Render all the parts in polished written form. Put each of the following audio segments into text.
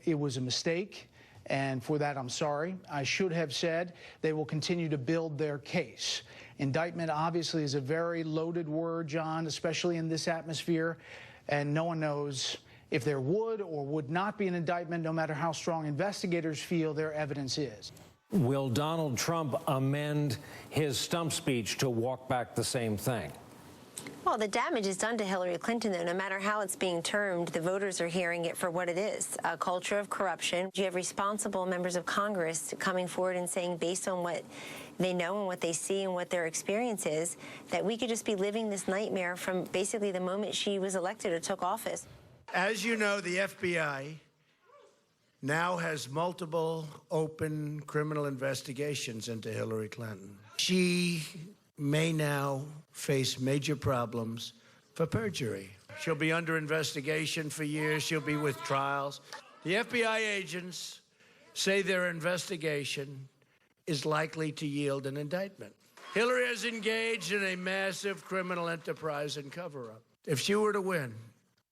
it was a mistake, and for that I'm sorry. I should have said they will continue to build their case. Indictment obviously is a very loaded word, John, especially in this atmosphere, and no one knows if there would or would not be an indictment, no matter how strong investigators feel their evidence is. Will Donald Trump amend his stump speech to walk back the same thing? Well, the damage is done to Hillary Clinton, though. No matter how it's being termed, the voters are hearing it for what it is, a culture of corruption. You have responsible members of Congress coming forward and saying, based on what they know and what they see and what their experience is, that we could just be living this nightmare from basically the moment she was elected or took office. As you know, the FBI now has multiple open criminal investigations into Hillary Clinton. She may now face major problems for perjury. She'll be under investigation for years. She'll be with trials. The FBI agents say their investigation is likely to yield an indictment. Hillary has engaged in a massive criminal enterprise and cover-up. If she were to win,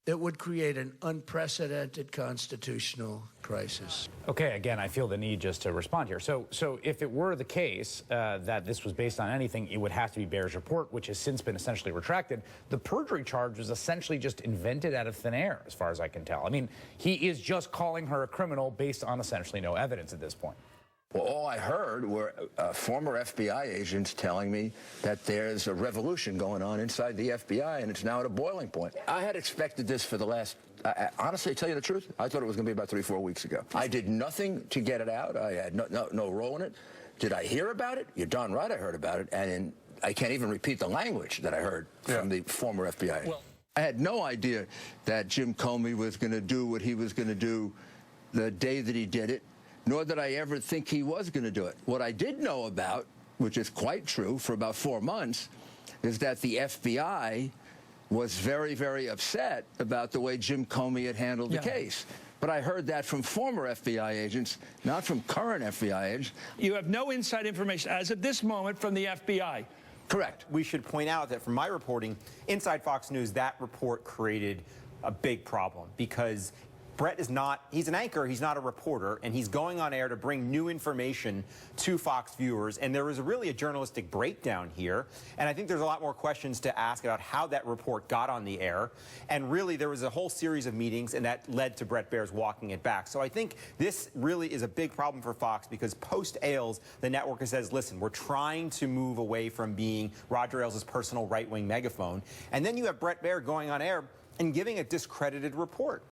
it would create an unprecedented constitutional crisis. Okay, again, I feel the need just to respond here. So if it were the case that this was based on anything, it would have to be Baer's report, which has since been essentially retracted. The perjury charge was essentially just invented out of thin air, as far as I can tell. I mean, he is just calling her a criminal based on essentially no evidence at this point. Well, all I heard were former FBI agents telling me that there's a revolution going on inside the FBI, and it's now at a boiling point. I had expected this for the last, honestly, to tell you the truth, I thought it was going to be about 3-4 weeks ago. I did nothing to get it out. I had no role in it. Did I hear about it? You're darn right I heard about it, and I can't even repeat the language that I heard from the former FBI agent. I had no idea that Jim Comey was going to do what he was going to do the day that he did it, nor did I ever think he was going to do it. What I did know about, which is quite true for about 4 months, is that the FBI was very, very upset about the way Jim Comey had handled the case. But I heard that from former FBI agents, not from current FBI agents. You have no inside information as of this moment from the FBI. Correct. We should point out that from my reporting, inside Fox News, that report created a big problem because Brett is not, he's an anchor, he's not a reporter, and he's going on air to bring new information to Fox viewers, and there was really a journalistic breakdown here, and I think there's a lot more questions to ask about how that report got on the air, and really there was a whole series of meetings, and that led to Brett Baer's walking it back. So I think this really is a big problem for Fox, because post-Ailes, the network says, listen, we're trying to move away from being Roger Ailes' personal right-wing megaphone, and then you have Brett Baer going on air and giving a discredited report.